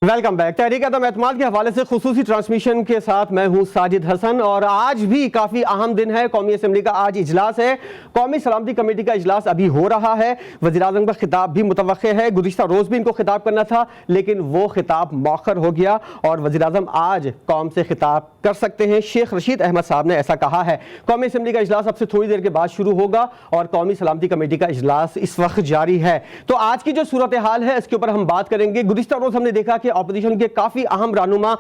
Welcome back. तहरीक अदम एतमाद के हवाले से खुसूसी ट्रांसमिशन के साथ मैं हूं साजिद हसन और आज भी काफ़ी अहम दिन है। कौमी असम्बली का आज इजलास है। कौमी सलामती कमेटी का इजलास अभी हो रहा है। वज़ीर-ए-आज़म का खिताब भी मुतवक्के है। गुज़िश्ता रोज़ भी इनको खिताब करना था लेकिन वो खिताब मौखर हो गया और वज़ीर-ए-आज़म आज कौम से खिताब कर सकते हैं। शेख रशीद अहमद साहब ने ऐसा कहा है। कौमी असम्बली का इजलास अब से थोड़ी देर के बाद शुरू होगा और कौमी सलामती कमेटी का इजलास इस वक्त जारी है। तो आज की जो सूरत हाल है इसके ऊपर हम बात करेंगे। गुज़िश्ता रोज़ हमने देखा कि ऑपोजिशन के काफी अहम रहनुमा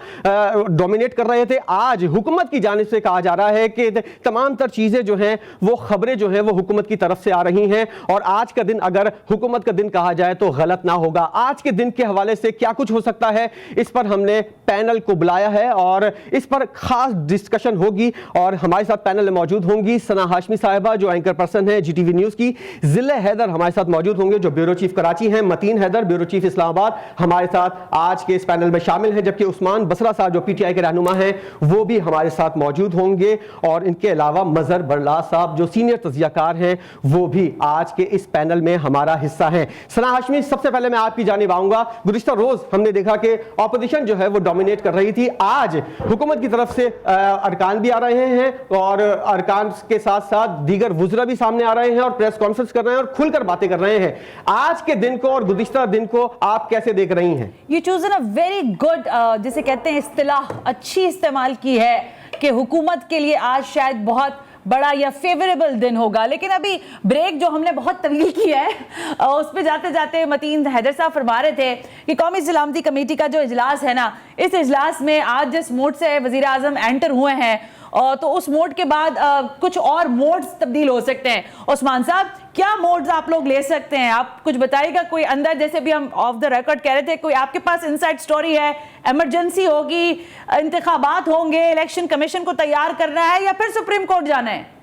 डोमिनेट कर रहे थे। आज हुकूमत की जानिब से कहा जा रहा है कि तमाम तर चीजें जो हैं वो खबरें जो हैं वो हुकूमत की तरफ से आ रही हैं और आज का दिन अगर हुकूमत का दिन कहा जाए तो गलत ना होगा। आज के दिन के हवाले से क्या कुछ हो सकता है इस पर हमने पैनल को बुलाया है और इस पर खास डिस्कशन होगी और हमारे साथ पैनल में मौजूद होंगी सना हाशमी साहिबा जो एंकर पर्सन है GTV न्यूज की, जिले हैदर हमारे साथ मौजूद होंगे जो ब्यूरो चीफ कराची हैं, मतीन हैदर ब्यूरो चीफ इस्लामाबाद हमारे साथ आज के इस पैनल में शामिल हैं, जबकि उस्मान बसरा साहब जो PTI के रहनुमा हैं वो भी हमारे साथ मौजूद होंगे और इनके अलावा मजहर बरलास साहब जो सीनियर तजियाकार हैं वो भी आज के इस पैनल में हमारा हिस्सा हैं। सना हाशमी, सबसे पहले मैं आपकी जानिब आऊंगा। गुज़िश्ता रोज हमने देखा कि ऑपोजिशन जो है वो डोमिनेट कर रही थी। आज हुकूमत की तरफ से अरकान भी आ रहे हैं और अरकान के साथ साथ दीगर वुज़रा भी सामने आ रहे हैं और प्रेस कॉन्फ्रेंस कर रहे हैं और खुलकर बातें कर रहे हैं। आज के दिन को और गुज़िश्ता दिन को आप कैसे देख रही हैं? You chosen a very good जिसे कहते हैं इस्तिलाह अच्छी इस्तेमाल की है कि हुकूमत के लिए आज शायद बहुत बड़ा या फेवरेबल दिन होगा। लेकिन अभी ब्रेक जो हमने बहुत तवील की है उस पर जाते जाते मतीन हैदर साहब फरमा रहे थे कि कौमी सलामती कमेटी का जो इजलास है ना, इस इजलास में आज जिस मोड से वज़ीर आज़म एंटर हुए हैं तो उस मोड के बाद कुछ और मोड्स तब्दील हो सकते हैं। उस्मान साहब, क्या मोड्स आप लोग ले सकते हैं? आप कुछ बताइएगा। कोई अंदर, जैसे भी हम ऑफ द रिकॉर्ड कह रहे थे, कोई आपके पास इनसाइड स्टोरी है? इमरजेंसी होगी, इंतखाबात होंगे, इलेक्शन कमीशन को तैयार करना है या फिर सुप्रीम कोर्ट जाना है?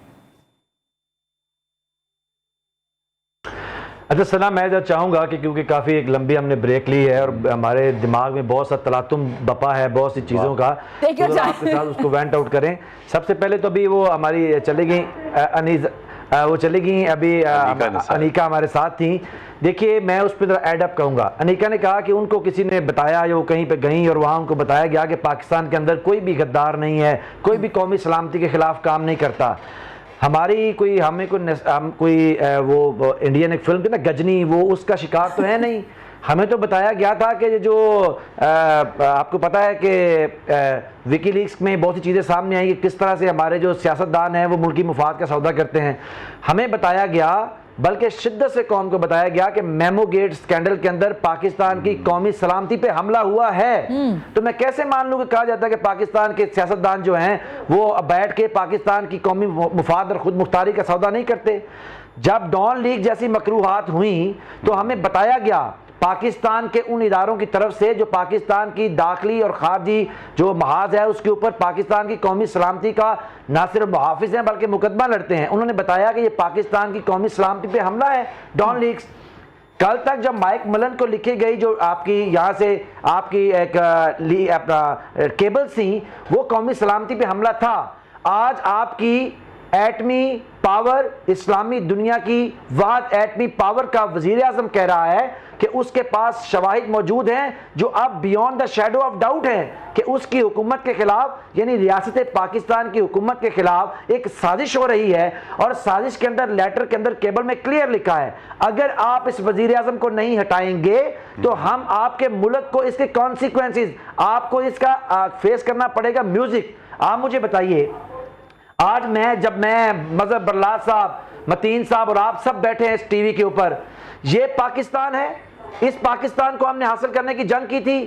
अच्छा सना, मैं जो चाहूँगा कि क्योंकि काफ़ी एक लंबी हमने ब्रेक ली है और हमारे दिमाग में बहुत सा तलातुम बपा है बहुत सी चीज़ों का, तो आपके साथ उसको वेंट आउट करें। सबसे पहले तो अभी वो हमारी चली गई वो चली गई अभी अनीका हमारे साथ थी। देखिए, मैं उस पर एड अप कहूँगा। अनीका ने कहा कि उनको किसी ने बताया या वो कहीं पे गई और वहाँ उनको बताया गया कि पाकिस्तान के अंदर कोई भी गद्दार नहीं है, कोई भी कौमी सलामती के खिलाफ काम नहीं करता। हमारी कोई हमें कोई वो इंडियन एक फिल्म थी ना गजनी, वो उसका शिकार तो है नहीं। हमें तो बताया गया था कि जो आपको पता है कि विकीलीक्स में बहुत सी चीज़ें सामने आई कि किस तरह से हमारे जो सियासतदान हैं वो मुल्की मुफाद का सौदा करते हैं। हमें बताया गया, बल्कि शिद्दत से कौम को बताया गया कि मेमो गेट स्कैंडल के अंदर पाकिस्तान की कौमी सलामती पे हमला हुआ है। तो मैं कैसे मान लूँ कि कहा जाता है कि पाकिस्तान के सियासतदान जो हैं वो बैठ के पाकिस्तान की कौमी मुफाद और खुद मुख्तारी का सौदा नहीं करते। जब डॉन लीग जैसी मकरूहात हुई तो हमें बताया गया पाकिस्तान के उन इदारों की तरफ से जो पाकिस्तान की दाखिली और खारजी जो महाज है उसके ऊपर पाकिस्तान की कौमी सलामती का ना सिर्फ मुहाफिज हैं बल्कि मुकदमा लड़ते हैं। उन्होंने बताया कि ये पाकिस्तान की कौमी सलामती पे हमला है, डॉन लीग्स। कल तक जब माइक मलन को लिखी गई जो आपकी यहाँ से आपकी एक अपना केबल थी, वो कौमी सलामती पे हमला था। आज आपकी एटमी पावर, इस्लामी दुनिया की वाद एटमी पावर का वजीर आज़म कह रहा है कि उसके पास शवाहिद मौजूद हैं जो अब beyond the shadow of doubt हैं कि उसकी हुकूमत के खिलाफ, यानी रियासत पाकिस्तान की हुकूमत के खिलाफ एक साजिश हो रही है। और साजिश के अंदर लेटर के अंदर केबल में क्लियर लिखा है, अगर आप इस वजीर आज़म को नहीं हटाएंगे तो हम आपके मुल्क को इसके कॉन्सिक्वेंसेस, आपको इसका फेस करना पड़ेगा। म्यूजिक, आप मुझे बताइए, आज जब मैं मजहर बरलास साहब, मतीन साहब और आप सब बैठे हैं इस टीवी के ऊपर, ये पाकिस्तान है, इस पाकिस्तान को हमने हासिल करने की जंग की थी,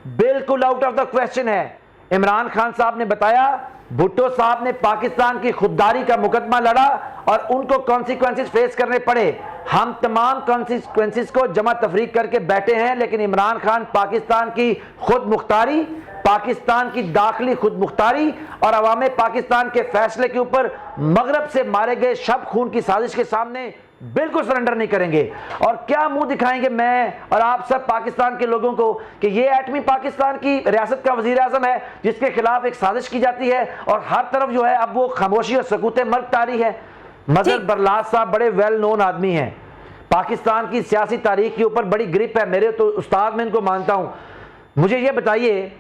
बिल्कुल आउट ऑफ द क्वेश्चन है। इमरान खान साहब ने बताया, भुट्टो साहब ने पाकिस्तान की खुददारी का मुकदमा लड़ा और उनको कॉन्सिक्वेंसेस फेस करने पड़े। हम तमाम कॉन्सिक्वेंसेस को जमा तफरीक करके बैठे हैं, लेकिन इमरान खान पाकिस्तान की खुद मुख्तारी, पाकिस्तान की दाखिली खुद मुख्तारी और अवाम पाकिस्तान के फैसले के ऊपर मगरब से मारे गए शब खून की साजिश के सामने बिल्कुल सरेंडर नहीं करेंगे। और क्या मुंह दिखाएंगे मैं और आप सब पाकिस्तान के लोगों को कि ये एटमी पाकिस्तान की रियासत का वजीर आज़म है जिसके खिलाफ एक साजिश की जाती है और हर तरफ जो है अब वो खामोशी और सकूते मर्ग तारी है। मजहर बरलास साहब बड़े वेल नोन आदमी हैं, पाकिस्तान की सियासी तारीख के ऊपर बड़ी ग्रिप है, मेरे तो उस्ताद में इनको मानता हूँ। मुझे ये बताइए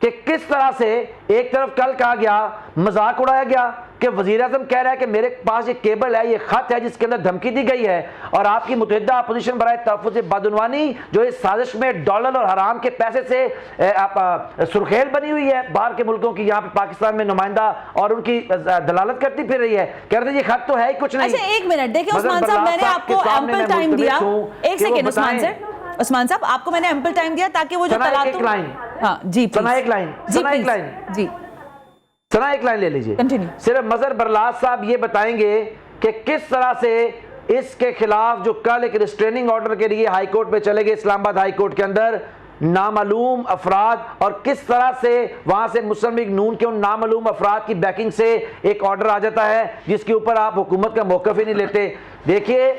कि किस तरह से एक तरफ कल कहा गया, मजाक उड़ाया गया कि वजीर आजम कह रहा है कि मेरे पास ये केबल है, ये खत है जिसके अंदर धमकी दी गई है, और आपकी मुतहदा अपोजिशन बराए तहफ़्फ़ुज़ बदउनवानी जो इस साजिश में डॉलर और हराम के पैसे से सुर्खेल बनी हुई है बाहर के मुल्कों की, यहाँ पे पाकिस्तान में नुमाइंदा और उनकी दलालत करती फिर रही है, कह रहे ये खत तो है ही कुछ नहीं। अच्छा एक मिनट देखिए उस्मान साहब, मैंने आपको एम्पल टाइम दिया, एक सेकेंड उस्मान साहब आपको मैंने एम्पल टाइम दिया ताकि वो जो तलातुम, हाँ जी सना एक लाइन जी सना एक लाइन ले लीजिए। कंटिन्यू। सिर्फ मजहर बरलास साहब ये बताएंगे कि किस तरह से इसके खिलाफ जो कल एक रिस्ट्रेनिंग ऑर्डर के लिए हाई कोर्ट में चले गए, इस्लामाबाद हाई कोर्ट के अंदर, नामालूम अफराद, और किस तरह से वहां से मुस्लिम लीग नून के उन नामालूम अफराद की बैकिंग से एक ऑर्डर आ जाता है जिसके ऊपर आप हुकूमत का मौक़िफ़ ही नहीं लेते। देखिए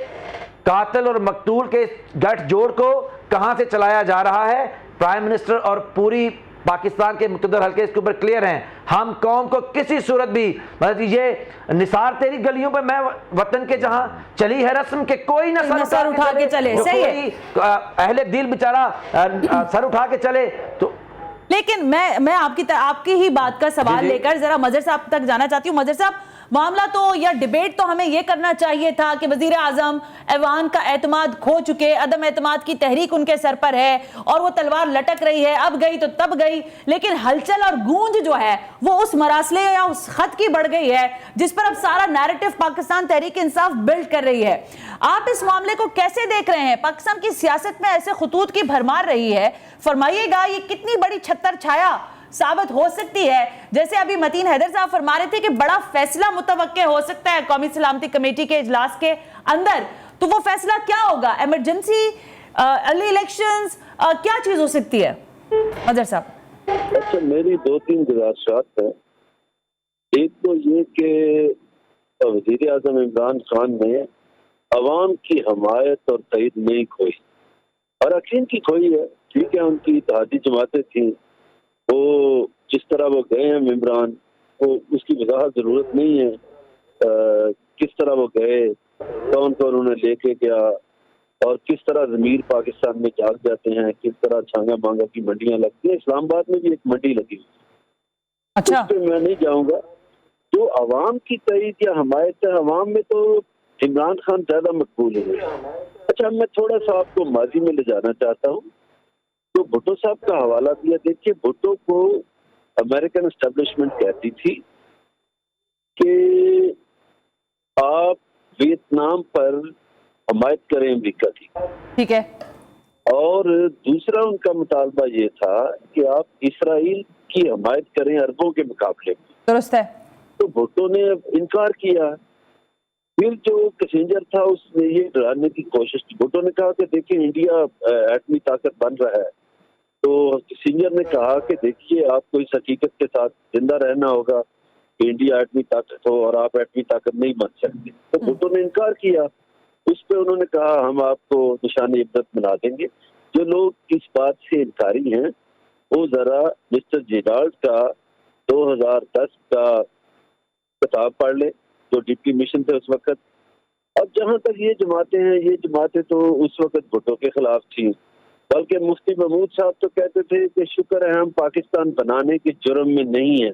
कातिल और मकतूल के गठजोड़ को कहां से चलाया जा रहा है, प्राइम मिनिस्टर और पूरी पाकिस्तान के मुक़द्दर हल्के इसके ऊपर क्लियर हैं। हम कौम को किसी सूरत भी, मतलब ये निसार तेरी गलियों पे मैं वतन के जहां चली है रस्म के कोई ना सर उठा के चले, सही है, अहले दिल बेचारा सर उठा के चले। तो लेकिन मैं आपकी ही बात का सवाल लेकर जरा मजहर साहब तक जाना चाहती हूँ। मजहर साहब, मामला तो या डिबेट तो हमें यह करना चाहिए था कि वजीर आजम ऐवान का एतमाद खो चुके, अदम एतमाद की तहरीक उनके सर पर है और वो तलवार लटक रही है, अब गई तो तब गई, लेकिन हलचल और गूंज जो है वो उस मरासले या उस खत की बढ़ गई है जिस पर अब सारा नैरेटिव पाकिस्तान तहरीक इंसाफ बिल्ड कर रही है। आप इस मामले को कैसे देख रहे हैं? पाकिस्तान की सियासत में ऐसे खुतूत की भरमार रही है, फरमाइएगा ये कितनी बड़ी छत्तर छाया साबित हो सकती है? जैसे अभी मतीन हैदर साहब फरमा रहे थे कि बड़ा फैसला मुतवक्के हो सकता है कौमी सलामती कमेटी के इजलास के अंदर, तो वो फैसला क्या होगा? इमरजेंसी, अर्ली इलेक्शंस, क्या चीज हो सकती है मजहर साहब? अच्छा, मेरी 2-3 गुजारिशात है। एक तो ये कि वजीर आजम इमरान खान ने अवाम की हमायत और तईद नहीं खोई, अरकान की खोई है। ठीक है, उनकी इत्तेहादी जमातें थी, वो जिस तरह वो गए हैं इमरान, वो उसकी वजाहत जरूरत नहीं है। किस तरह वो गए, कौन कौन उन्हें लेके गया, और किस तरह ज़मीर पाकिस्तान में जाग जाते हैं, किस तरह छांगा मांगा की मंडियां लगती हैं। इस्लामाबाद में भी एक मंडी लगी हुई। अच्छा, उस पे मैं नहीं जाऊंगा। जो अवाम की तईद या हमायत है, अवाम में तो इमरान खान ज्यादा मकबूल हुए। अच्छा, मैं थोड़ा सा आपको माजी में ले जाना चाहता हूँ। तो भुट्टो साहब का हवाला दिया। देखिए, भुट्टो को अमेरिकन एस्टेब्लिशमेंट कहती थी कि आप वियतनाम पर हमायत करें अमेरिका की, ठीक है, और दूसरा उनका मुतालबा ये था कि आप इसराइल की हमायत करें अरबों के मुकाबले में। दुरुस्त है। तो भुट्टो ने इनकार किया। फिर जो कैसेंजर था उसने ये डराने की कोशिश की। भुट्टो ने कहा कि देखिए इंडिया एटमी ताकत बन रहा है। तो कैसेंजर ने कहा कि देखिए आपको इस हकीकत के साथ जिंदा रहना होगा कि इंडिया एटमी ताकत हो और आप एटमी ताकत नहीं बन सकते। तो भुट्टो ने इनकार किया। उस पर उन्होंने कहा हम आपको निशान इब्रत बना देंगे। जो लोग इस बात से इनकारी हैं वो जरा मिस्टर जेराल्ड का 2010 का किताब पढ़ ले, जो डिप्टी मिशन थे उस वक्त। अब जहां तक ये जमातें हैं, ये जमातें तो उस वक्त भुट्टो के खिलाफ थी, बल्कि मुफ्ती महमूद साहब तो कहते थे कि शुक्र है हम पाकिस्तान बनाने के जुर्म में नहीं है।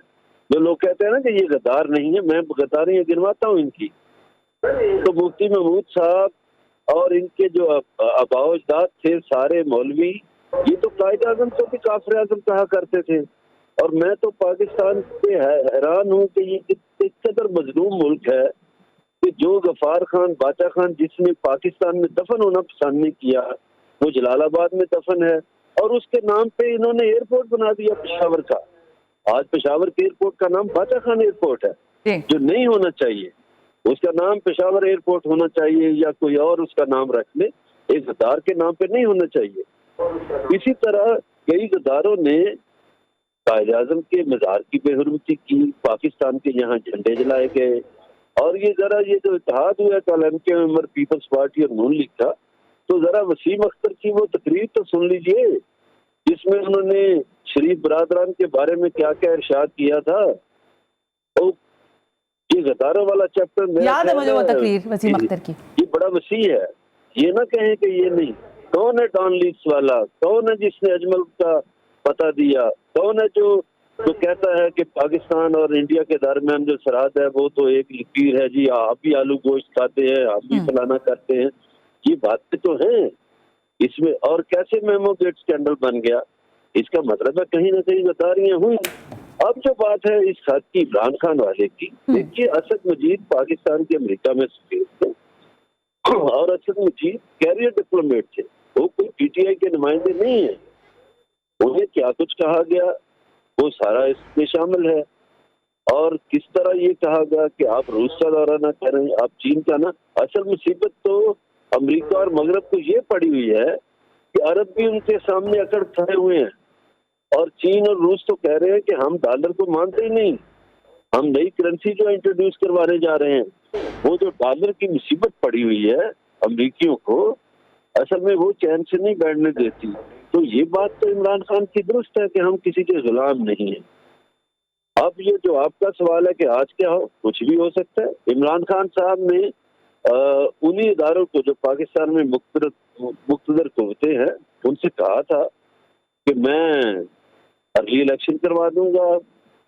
जो लोग कहते हैं ना कि ये गद्दार नहीं है, मैं गद्दारियां गिनवाता हूँ इनकी। तो मुफ्ती महमूद साहब और इनके जो आबाओ अजदाद थे सारे मौलवी, ये तो कायद आजम को भी काफिर आजम कहा करते थे। और मैं तो पाकिस्तान से हैरान हूँ कि ये किस कदर मजलूम मुल्क है कि जो गफ्फार खान, बाचा खान, जिसने पाकिस्तान में दफन होना पसंद नहीं किया, वो जलालाबाद में दफन है और उसके नाम पे इन्होंने एयरपोर्ट बना दिया पेशावर का। आज पेशावर के एयरपोर्ट का नाम बाचा खान एयरपोर्ट है, जो नहीं होना चाहिए। उसका नाम पेशावर एयरपोर्ट होना चाहिए या कोई और उसका नाम रख ले, एक गद्दार के नाम पे नहीं होना चाहिए। इसी तरह कई गद्दारों ने कायद आजम के मज़ार की बेहुरमती की, पाकिस्तान के यहाँ झंडे जलाए गए। और ये जरा ये जो इत्तेहाद हुआ कल एमके मेंबर पीपल्स पार्टी और नून लीग का, तो जरा वसीम अख्तर की वो तकरीर तो सुन लीजिए जिसमें उन्होंने शरीफ बरादरान के बारे में क्या क्या इरशाद किया था। तो ये गद्दारों वाला चैप्टर याद है मुझे वो तकरीर वसीम अख्तर की, ये बड़ा वसी है। ये ना कहें कि ये नहीं। कौन है डॉन लीड्स वाला, कौन है जिसने अजमल का पता दिया? कौन है जो कहता है कि पाकिस्तान और इंडिया के दरमियान जो सरहद है वो तो एक लकीर है जी, आप भी आलू गोश्त खाते हैं, आप भी फलाना करते हैं, ये बातें तो हैं इसमें। और कैसे मेमो गेट स्कैंडल बन गया, इसका मतलब है कहीं ना कहीं गद्दारियां हुई। अब जो बात है इस खत की इमरान खान वाले की, देखिए असद मजीद पाकिस्तान के अमेरिका में सफीर थे और असद मजीद कैरियर डिप्लोमेट थे, वो कोई पीटीआई के नुमाइंदे नहीं है। उन्हें क्या कुछ कहा गया वो सारा इसमें शामिल है। और किस तरह ये कहा गया कि आप रूस का दौरा ना करें, आप चीन का ना। असल मुसीबत तो अमेरिका और मगरब को ये पड़ी हुई है कि अरब भी उनके सामने अकड़ खड़े हुए हैं और चीन और रूस तो कह रहे हैं कि हम डॉलर को मानते ही नहीं, हम नई करेंसी जो इंट्रोड्यूस करवाने जा रहे हैं। वो जो डॉलर की मुसीबत पड़ी हुई है अमेरिकियों को, असल में वो चैन से नहीं बैठने देती। तो ये बात तो इमरान खान की दुरुस्त है कि हम किसी के गुलाम नहीं हैं। अब ये जो आपका सवाल है कि आज क्या हो, कुछ भी हो सकता है। इमरान खान साहब ने उन्हीं इदारों को जो पाकिस्तान में मुख्तदर कुव्वतें हैं उनसे कहा था कि मैं अर्ली इलेक्शन करवा दूंगा,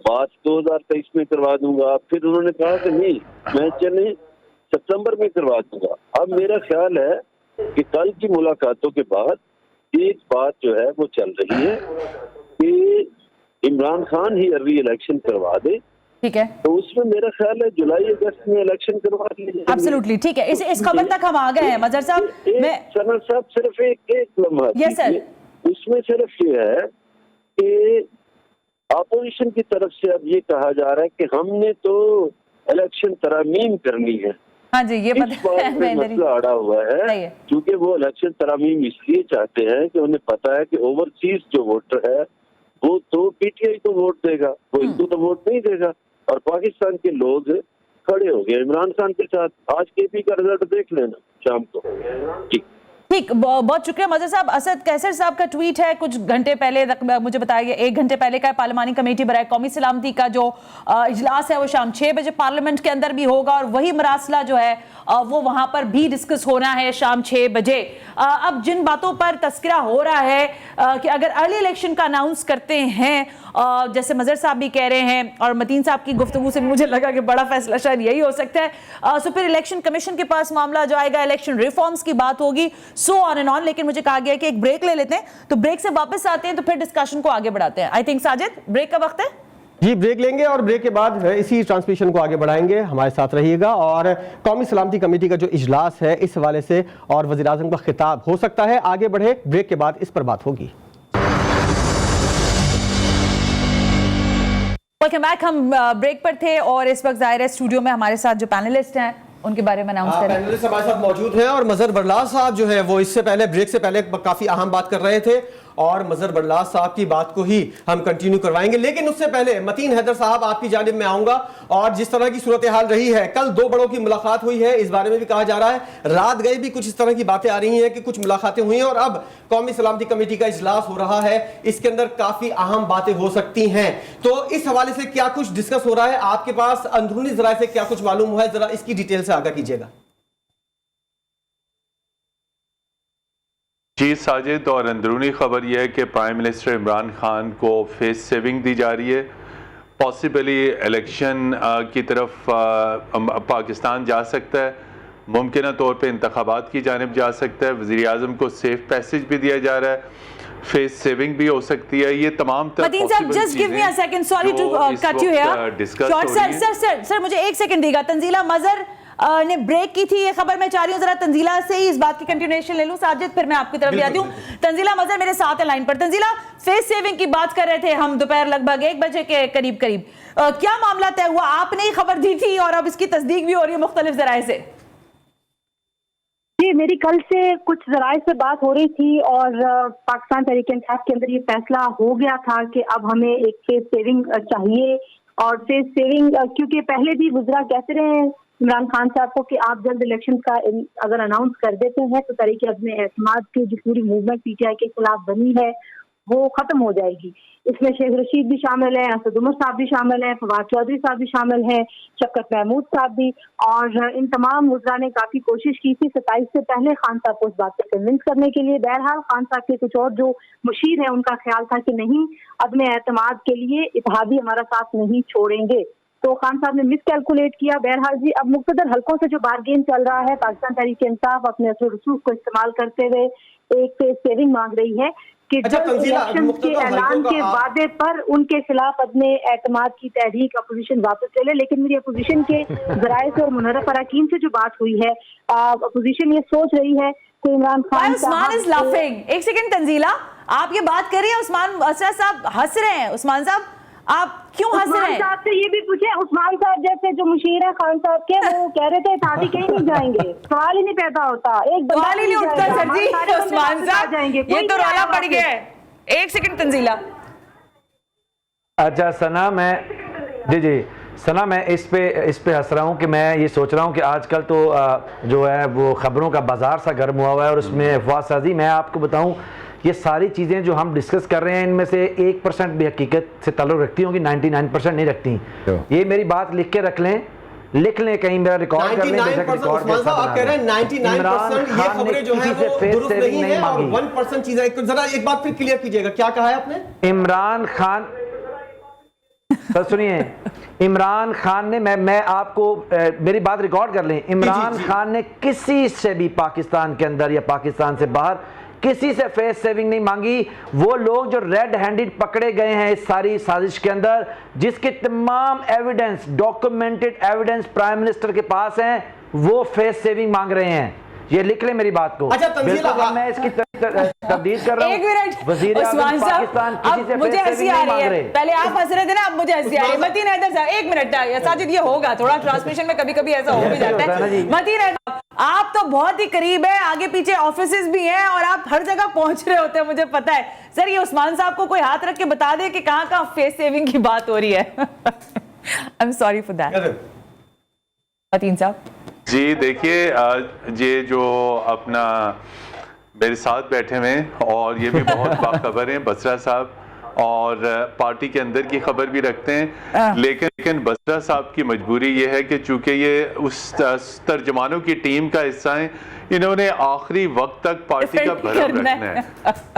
बात 2023 में करवा दूंगा। फिर उन्होंने कहा कि नहीं, मैं चले सितंबर में करवा दूंगा। अब मेरा ख्याल है कि कल की मुलाकातों के बाद एक बात जो है वो चल रही है कि इमरान खान ही अर्ली इलेक्शन करवा दे। ठीक है, तो उसमें मेरा ख्याल है जुलाई अगस्त में इलेक्शन करवा दिए। एब्सोल्युटली ठीक है। इस खबर तक हम आ गए हैं मजहर साहब। मैं सनत साहब सिर्फ एक लम्हा, यस सर, उसमें सिर्फ ये है कि अपोजिशन की तरफ से अब ये कहा जा रहा है कि हमने तो इलेक्शन तरमीम करनी है। हाँ जी, ये इस बात में मसला अड़ा हुआ है क्योंकि वो इलेक्शन तरमीम इसलिए चाहते हैं कि उन्हें पता है कि ओवरसीज जो वोटर है वो तो पीटीआई को वोट देगा, वो इनको तो वोट नहीं देगा। और पाकिस्तान के लोग खड़े हो गए इमरान खान के साथ। आज केपी का रिजल्ट देख लेना शाम को। ठीक, बहुत शुक्रिया मजहर साहब। असद कैसर साहब का ट्वीट है कुछ घंटे पहले, मुझे बताया गया 1 घंटे पहले का, पार्लिमानी कमेटी बराए कौमी सलामती का जो इजलास है वो शाम 6 बजे पार्लियामेंट के अंदर भी होगा और वही मरासला जो है वो वहां पर भी डिस्कस होना है शाम 6 बजे। अब जिन बातों पर तस्करा हो रहा है कि अगर अर्ली इलेक्शन का अनाउंस करते हैं, जैसे मजहर साहब भी कह रहे हैं और मतीन साहब की गुफ्तगू से मुझे लगा कि बड़ा फैसला शायद यही हो सकता है। सो फिर इलेक्शन कमीशन के पास मामला जाएगा, इलेक्शन रिफॉर्म्स की बात होगी, सो ऑन एंड ऑन। लेकिन मुझे कहा गया कि एक ब्रेक ले लेते हैं, तो ब्रेक से वापस आते हैं तो फिर डिस्कशन को आगे बढ़ाते हैं। आई थिंक साजिद ब्रेक का वक्त है जी, ब्रेक लेंगे और ब्रेक के बाद इसी ट्रांसमिशन को आगे बढ़ाएंगे। हमारे साथ रहिएगा। और कौमी सलामती कमेटी का जो इजलास है इस हवाले से और वज़ीर-ए-आज़म का खिताब हो सकता है आगे बढ़े, ब्रेक के बाद इस पर बात होगी। Welcome back. हम ब्रेक पर थे और इस वक्त ज़ाहिर है स्टूडियो में हमारे साथ जो पैनलिस्ट हैं उनके बारे में अनाउंस करें। पैनलिस्ट हमारे साथ मौजूद हैं और मजहर बरलास साहब जो है वो इससे पहले ब्रेक से पहले काफी अहम बात कर रहे थे और मजहर बरलास साहब की बात को ही हम कंटिन्यू करवाएंगे। लेकिन उससे पहले मतीन हैदर साहब आपकी जानिब में आऊंगा और जिस तरह की सूरत हाल रही है, कल 2 बड़ों की मुलाकात हुई है, इस बारे में भी कहा जा रहा है, रात गए भी कुछ इस तरह की बातें आ रही हैं कि कुछ मुलाकातें हुई हैं और अब कौमी सलामती कमेटी का इजलास हो रहा है, इसके अंदर काफी अहम बातें हो सकती हैं। तो इस हवाले से क्या कुछ डिस्कस हो रहा है, आपके पास अंदरूनी जराए से क्या कुछ मालूम हुआ है, जरा इसकी डिटेल से आगाह कीजिएगा। जी साजिद, और अंदरूनी खबर यह है कि प्राइम मिनिस्टर इमरान खान को फेस सेविंग दी जा रही है। पॉसिबली इलेक्शन की तरफ पाकिस्तान जा सकता है, मुमकिन तौर पे इंतखाबात की जानिब जा सकता है। वज़ीर-ए-आज़म को सेफ पैसेज भी दिया जा रहा है, फेस सेविंग भी हो सकती है। ये तमाम सर मुझे 1 सेकंड देगा। तंजीला मजहर ने ब्रेक की थी, ये खबर मैं चाह रही हूँ जरा तंजीला से ही इस बात की कंटिन्यूएशन ले लूं। साजिद फिर मैं आपकी तरफ भी आती हूँ। तंजीला मजहर मेरे साथ है लाइन पर। तंजीला, फेस सेविंग की बात कर रहे थे हम दोपहर लगभग 1 बजे के करीब क्या मामला तय हुआ? आपने ही खबर दी थी और अब इसकी तस्दीक भी हो रही है मुख्तलिफ जराए से। जी, मेरी कल से कुछ जराए से बात हो रही थी और पाकिस्तान तहरीक-ए-इंसाफ के अंदर ये फैसला हो गया था कि अब हमें एक फेस सेविंग चाहिए। और फेस सेविंग क्योंकि पहले भी वज़रा कहते रहे इमरान खान साहब को कि आप जल्द इलेक्शन का अगर अनाउंस कर देते हैं तो तहरीक-ए-अज़्म-ए-एतमाद की जो पूरी मूवमेंट पीटीआई के खिलाफ बनी है वो खत्म हो जाएगी। इसमें शेख रशीद भी शामिल है, असद उमर साहब भी शामिल है, फवाद चौधरी साहब भी शामिल हैं, शफकत महमूद साहब भी, और इन तमाम वज़रा ने काफी कोशिश की थी 27 से पहले खान साहब को इस बात से कन्विंस करने के लिए। बहरहाल खान साहब के कुछ और जो मुशीर है उनका ख्याल था कि नहीं, अदम एतमाद के लिए इत्तेहादी हमारा साथ नहीं छोड़ेंगे, तो खान साहब ने मिस कैलकुलेट किया। बहरहाल जी अब मुख्तदर हलकों से जो बारगेन चल रहा है, पाकिस्तान तहरीक इंसाफ अपने असर रसूख को इस्तेमाल करते हुए एक फेस सेविंग मांग रही है कि इलेक्शन के ऐलान के वादे पर उनके खिलाफ अदमे एतमाद की तहरीक अपोजिशन वापस ले ले। लेकिन मेरी अपोजिशन के जराये से और मुनर्रफ अरकान से जो बात हुई है, अपोजिशन ये सोच रही है कि इमरान खान उस्मान इज लाफिंग। एक सेकंड तंजीला, आप ये बात कर रही हैं, उस्मान असरा साहब हंस रहे हैं। उस्मान साहब आप क्यों हंस रहे हैं? उस्मान साहब से ये भी पूछे, उस्मान साहब जैसे जो मुशीर है खान साहब के, वो कह रहे थे इत्तेहादी कहीं नहीं जाएंगे, सवाल ही नहीं पैदा होता, एक सवाल ही नहीं उठता सर जी। उस्मान साहब ये तो रौला पड़ गया है। एक सेकंड तंजीला। अच्छा सना, मैं जी सना, मैं इस पे हंस रहा हूँ कि मैं ये सोच रहा हूँ कि आजकल तो जो है वो खबरों का बाजार सा गर्म हुआ है और उसमें अफवाह साजी। मैं आपको बताऊँ, ये सारी चीज़ें जो हम डिस्कस कर रहे हैं इनमें से 1% भी हकीकत से ताल्लुक़ रखती होंगी, 99% नहीं रखती। ये मेरी बात लिख के रख लें, लिख लें, कहीं मेरा रिकॉर्ड कर लें। आप कह रहे हैं 99% ये खबरें जो है वो दुरुस्त नहीं है और 1% चीजें। जरा एक बात फिर क्लियर कीजिएगा, क्या कहा है आपने? इमरान खान, सर सुनिए, इमरान खान ने, मैं आपको मेरी बात रिकॉर्ड कर लें, इमरान खान ने किसी से भी पाकिस्तान के अंदर या पाकिस्तान से बाहर किसी से फेस सेविंग नहीं मांगी। वो लोग जो रेड हैंडेड पकड़े गए हैं इस सारी साजिश के अंदर, जिसके तमाम evidence, documented evidence prime minister के पास हैं, वो फेस सेविंग मांग रहे हैं। ये लिख ले मेरी बात को। अच्छा तंजीला, मैं इसकी तब्दील कर रहा हूं। एक मिनट उस्मान साहब, अब मुझे हंसी आ रही है। पहले आप हंस रहे थे ना, अब मुझे हंसी आ रही है। मतीन हैदर साहब, एक मिनट साजिद, ये होगा थोड़ा ट्रांसमिशन में कभी कभी ऐसा हो भी जाता है। मतीन हैदर, आप तो बहुत ही करीब है, आगे पीछे ऑफिसेज भी हैं और आप हर जगह पहुंच रहे होते हैं, मुझे पता है। सर ये उस्मान साहब को कोई हाथ रख के बता दे कि कहां कहां फेस सेविंग की बात हो रही है। I am sorry for that. Matin साहब जी देखिए, ये जो अपना मेरे साथ बैठे हुए हैं और ये भी बहुत बाखबर हैं, बसरा साहब, और पार्टी के अंदर की खबर भी रखते हैं। लेकिन बसरा साहब की मजबूरी ये है कि चूंकि ये उस तर्जमानों की टीम का हिस्सा है, इन्होंने आखिरी वक्त तक पार्टी का भरम रखना है,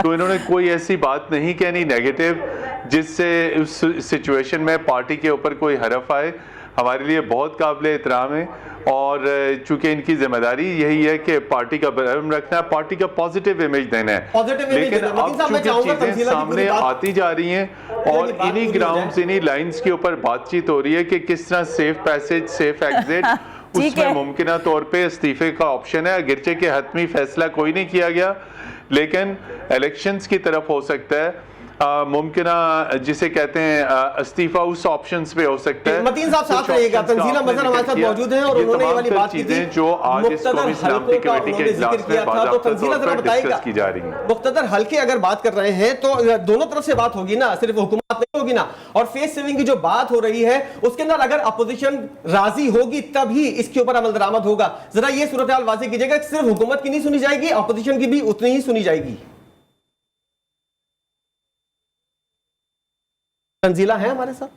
तो इन्होंने कोई ऐसी बात नहीं कहनी नेगेटिव जिससे उस सिचुएशन में पार्टी के ऊपर कोई हरफ आए। हमारे लिए बहुत काबिल एहतराम है और चूंकि इनकी जिम्मेदारी यही है कि पार्टी का भरम रखना है, पार्टी का पॉजिटिव इमेज देना है। लेकिन अब चूंकि चीजें सामने आती जा रही हैं और इन्हीं ग्राउंड्स, इन्हीं लाइंस के ऊपर बातचीत हो रही है कि किस तरह सेफ पैसेज, सेफ एग्जिट, उसमें मुमकिन तौर पे इस्तीफे का ऑप्शन है। अगरचे के हतमी फैसला कोई नहीं किया गया, लेकिन इलेक्शंस की तरफ हो सकता है, मुमकिन जिसे कहते हैं इस्तीफा उस ऑप्शंस पे हो सकता है। मतीन साहब साथ रहिएगा, तंजीला मजहर हमारे साथ मौजूद हैं और उन्होंने ये वाली बात की थी जो आज इस कौमी सलामती कमेटी के इजलास में तो तंजीला जरा बताएगा की जा रही है। मुख्तदर हल्के अगर बात कर रहे हैं तो दोनों तरफ से बात होगी ना, सिर्फ हुकूमत नहीं होगी ना। और फेस सेविंग की जो बात हो रही है उसके अंदर अगर अपोजिशन राजी होगी तभी इसके ऊपर अमल दरामद होगा। जरा ये सूरत हाल वाज़ेह कीजिएगा, सिर्फ हुकूमत की नहीं सुनी जाएगी, अपोजिशन की भी उतनी ही सुनी जाएगी। तंजीला है हमारे साथ?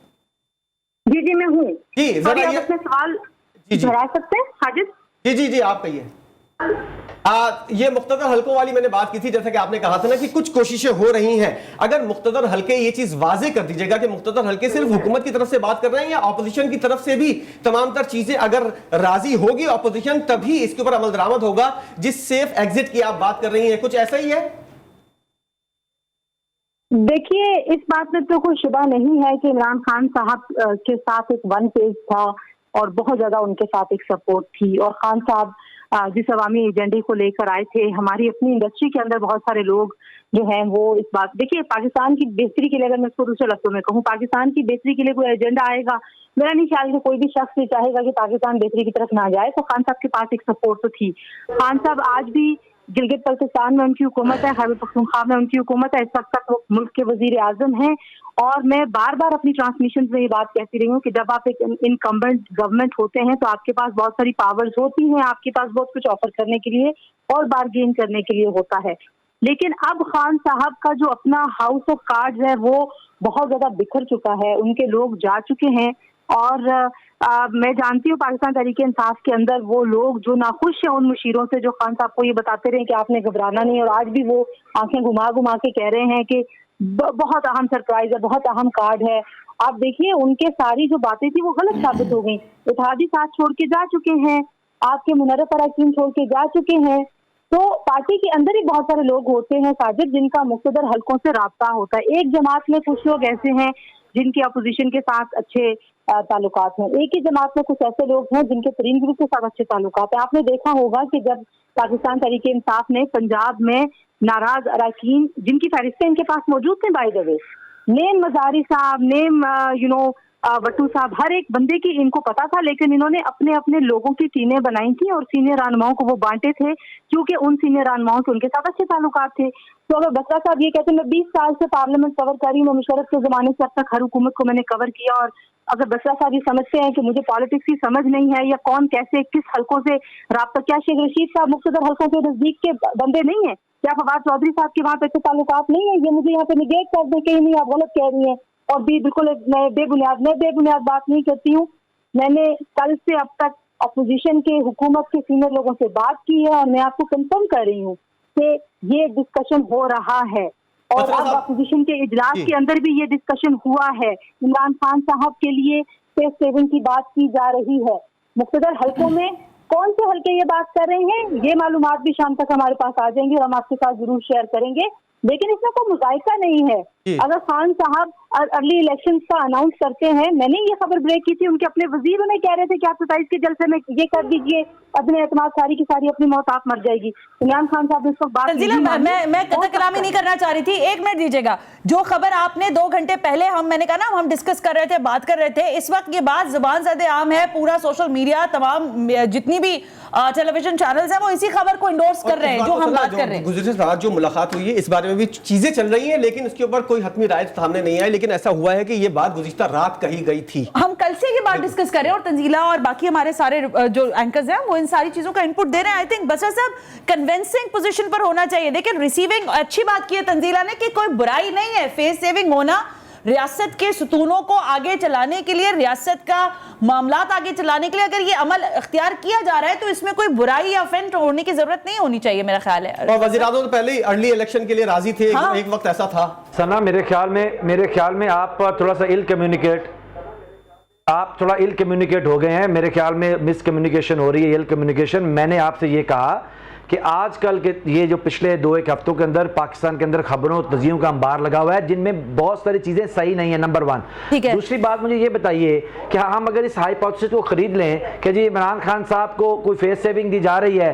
जी जी मैं हूँ जी, जरा ये अपने सवाल दोहरा सकते हैं हाजिर? जी जी जी आप कहिए। ये मुख्तदर हलकों वाली मैंने बात की थी, जैसा कि आपने कहा था ना कि कुछ कोशिशें हो रही हैं। अगर मुख्तदर हलके ये चीज वाजे कर दीजिएगा कि मुख्तदर हलके सिर्फ हुकूमत की तरफ से बात कर रहे हैं या अपोजिशन की तरफ से भी तमाम तर चीजें अगर राजी होगी अपोजिशन, तभी इसके ऊपर अमल दरामद होगा जिस सेफ एग्जिट की आप बात कर रही हैं। कुछ ऐसा ही है? देखिए, इस बात में तो कोई शुबा नहीं है कि इमरान खान साहब के साथ एक वन पेज था और बहुत ज्यादा उनके साथ एक सपोर्ट थी। और खान साहब जिस अवामी एजेंडे को लेकर आए थे, हमारी अपनी इंडस्ट्री के अंदर बहुत सारे लोग जो हैं वो इस बात, देखिए पाकिस्तान की बेहतरी के लिए, अगर मैं इसको दूसरे लफ्जों में कहूँ, पाकिस्तान की बेहतरी के लिए कोई एजेंडा आएगा, मेरा नहीं ख्याल कि कोई भी शख्स ये चाहेगा कि पाकिस्तान बेहतरी की तरफ ना जाए। तो खान साहब के पास एक सपोर्ट तो थी। खान साहब आज भी गिलगित बल्तिस्तान में उनकी हुकूमत है, खैबर पख्तूनख्वा में उनकी हुकूमत है, इस वक्त तक वो मुल्क के वजीर आजम हैं। और मैं बार बार अपनी ट्रांसमिशन में ये बात कहती रही हूँ कि जब आप एक इनकम्बेंट गवर्नमेंट होते हैं तो आपके पास बहुत सारी पावर्स होती हैं, आपके पास बहुत कुछ ऑफर करने के लिए और बारगेन करने के लिए होता है। लेकिन अब खान साहब का जो अपना हाउस ऑफ कार्ड्स है वो बहुत ज्यादा बिखर चुका है, उनके लोग जा चुके हैं। और मैं जानती हूँ पाकिस्तान तहरीक इंसाफ के अंदर वो लोग जो नाखुश हैं उन मुशीरों से जो खान साहब को ये बताते रहे कि आपने घबराना नहीं, और आज भी वो आंखें घुमा घुमा के कह रहे हैं कि बहुत अहम सरप्राइज है, बहुत अहम कार्ड है। आप देखिए उनके सारी जो बातें थी वो गलत साबित हो गई। इत्तेहादी साथ छोड़ के जा चुके हैं, आपके मुनर्रफ अरकान छोड़ के जा चुके हैं। तो पार्टी के अंदर ही बहुत सारे लोग होते हैं साजिद जिनका मुख्तदर हलकों से राब्ता होता है। एक जमात में कुछ लोग ऐसे हैं जिनके अपोजिशन के साथ अच्छे ताल्लुकात हैं, एक ही जमात में कुछ ऐसे लोग हैं जिनके तरीन ग्रुप के साथ अच्छे ताल्लुकात हैं। आपने देखा होगा कि जब पाकिस्तान तहरीक इंसाफ ने पंजाब में नाराज अरकान जिनकी फहरिस्तें इनके पास मौजूद थे, by the way, name Mazari साहब, नेम वट्टू साहब, हर एक बंदे की इनको पता था, लेकिन इन्होंने अपने अपने लोगों की टीमें बनाई थी और सीनियर रहनुमाओं को वो बांटे थे क्योंकि उन सीनियर रहनुमाओं के उनके साथ अच्छे ताल्लुकात थे। तो अगर बसरा साहब ये कहते हैं मैं 20 साल से पार्लियामेंट कवर कर रही हूँ, मुशर्रफ के जमाने से अब तक हर हुकूमत को मैंने कवर किया, और अगर बसरा साहब ये समझते हैं कि मुझे पॉलिटिक्स की समझ नहीं है या कौन कैसे किस हलकों से राब्ता, क्या शेख रशीद साहब मुख्तदर हलकों के नजदीक के बंदे नहीं है, क्या फवाद चौधरी साहब के वहाँ पे अच्छे ताल्लुकात नहीं है, ये मुझे यहाँ पे निगेट कर दे कि नहीं आप गलत कह रही हैं। और भी बिल्कुल मैं बेबुनियाद बात नहीं करती हूँ। मैंने कल से अब तक अपोजिशन के हुकूमत के सीनियर लोगों से बात की है और मैं आपको कंफर्म कर रही हूँ कि ये डिस्कशन हो रहा है, और अब अपोजिशन के इजलास के अंदर भी ये डिस्कशन हुआ है। इमरान खान साहब के लिए फेस सेविंग की बात की जा रही है। मुख्तदर हलकों में कौन से हल्के ये बात कर रहे हैं, ये मालूमात भी शाम तक हमारे पास आ जाएंगी और हम आपके साथ जरूर शेयर करेंगे, लेकिन इसमें कोई मुज़ायका नहीं है। अगर खान साहब अर्ली इलेक्शन का अनाउंस करते हैं, मैंने ये खबर ब्रेक की थी, उनके अपने वजीर उन्हें कह रहे थे कि आप 27 के जलसे में ये कर दीजिए, अदम एतमाद सारी की सारी अपनी मौत आप मर जाएगी। इमरान खान साहब ने इस वक्त बात मैं कतई कलामी नहीं करना चाह रही थी, एक मिनट दीजिएगा। जो खबर आपने 2 घंटे पहले मैंने कहा ना हम डिस्कस कर रहे थे, बात कर रहे थे, इस वक्त ये बात जुबान ज़दे आम है, पूरा सोशल मीडिया तमाम जितनी भी टेलीविजन चैनल्स हैं वो इसी खबर को इंडोर्स कर रहे हैं जो हम बात कर रहे हैं। गुज़िश्ता रात जो मुलाकात हुई है इस बारे में भी चीजें चल रही हैं, लेकिन इसके ऊपर कोई हतमी राय सामने नहीं आई, लेकिन ऐसा हुआ है कि ये बात गुज़िश्ता रात कही गई थी। हम कल से ये बात डिस्कस कर रहे हैं और तंजीला और बाकी हमारे सारे जो एंकर्स हैं वो इन सारी चीजों का इनपुट दे रहे हैं। आई थिंक बसर साहब कन्विंसिंग पोजीशन पर होना चाहिए। देखिए रिसीविंग अच्छी बात की है तंजीला ने कि कोई बुराई नहीं है, फेस सेविंग होना रियासत के सुतूनों को आगे चलाने के लिए, रियासत का मामलात आगे चलाने के लिए अगर ये अमल इख्तियार किया जा रहा है तो इसमें कोई बुराई या ऑफेंस होने की जरूरत नहीं होनी चाहिए, मेरा ख्याल है। और वज़ीर-ए-आज़म तो पहले ही अर्ली इलेक्शन के लिए राजी थे। हाँ? एक वक्त ऐसा था सना, मेरे ख्याल में आप थोड़ा सा आप थोड़ा इल कम्युनिकेट हो गए हैं। मेरे ख्याल में मिस कम्युनिकेशन हो रही है, इल कम्युनिकेशन। मैंने आपसे ये कहा कि आजकल के ये जो पिछले 2-1 हफ्तों के अंदर पाकिस्तान के अंदर खबरों तजियों का अंबार लगा हुआ है जिनमें बहुत सारी चीजें सही नहीं है, नंबर 1। दूसरी बात मुझे ये बताइए कि हम अगर इस हाइपोथेसिस को खरीद लें कि जी इमरान खान साहब को कोई फेस सेविंग दी जा रही है,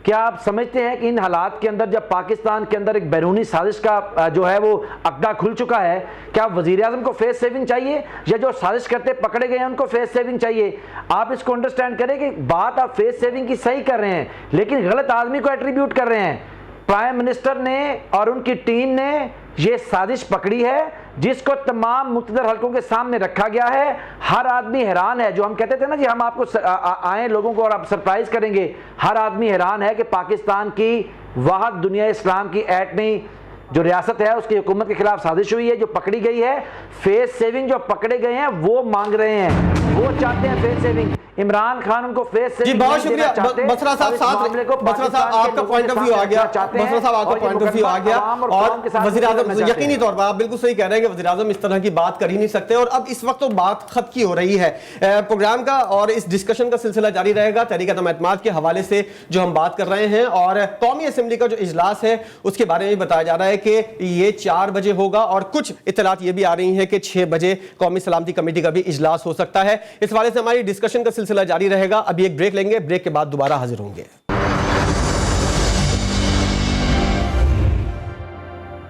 क्या आप समझते हैं कि इन हालात के अंदर जब पाकिस्तान के अंदर एक बैरूनी साजिश का जो है वो अड्डा खुल चुका है, क्या वजीर आजम को फेस सेविंग चाहिए या जो साजिश करते पकड़े गए हैं उनको फेस सेविंग चाहिए? आप इसको अंडरस्टैंड करें कि बात आप फेस सेविंग की सही कर रहे हैं लेकिन गलत आदमी को एट्रीब्यूट कर रहे हैं। प्राइम मिनिस्टर ने और उनकी टीम ने ये साजिश पकड़ी है जिसको तमाम मुख्तदर हलकों के सामने रखा गया है। हर आदमी हैरान है, जो हम कहते थे ना जी हम आपको आए लोगों को और आप सरप्राइज करेंगे, हर आदमी हैरान है कि पाकिस्तान की वाहिद दुनिया इस्लाम की एटमी जो रियासत है उसकी हुकूमत के खिलाफ साजिश हुई है, जो पकड़ी गई है। फेस सेविंग जो पकड़े गए हैं वो मांग रहे हैं, वो चाहते हैं फेस सेविंग। इमरान खान उनको फेस सेविंग। जी बहुत शुक्रिया बसरा साहब, बसरा साहब आपका पॉइंट ऑफ व्यू आ गया, बसरा साहब आपका पॉइंट ऑफ व्यू आ गया। और वज़ीर आज़म यकीनी तौर पर आप बिल्कुल सही कह रहे हैं कि वज़ीर आज़म इस तरह की बात कर ही नहीं सकते। और अब इस वक्त तो बात खत की हो रही है प्रोग्राम का और इस डिस्कशन का सिलसिला जारी रहेगा तहरीक अदम-ए-एतमाद के हवाले से जो हम बात कर रहे हैं। और कौमी असम्बली का जो इजलास है उसके बारे में बताया जा रहा है कि ये 4 बजे होगा और कुछ इत्तलात ये भी आ रही हैं कि 6 बजे कौमी सलामती कमेटी का भी इजलास हो सकता है। इस हवाले से हमारी डिस्कशन का सिलसिला जारी रहेगा। अभी एक ब्रेक लेंगे, ब्रेक के बाद दोबारा हाजिर होंगे।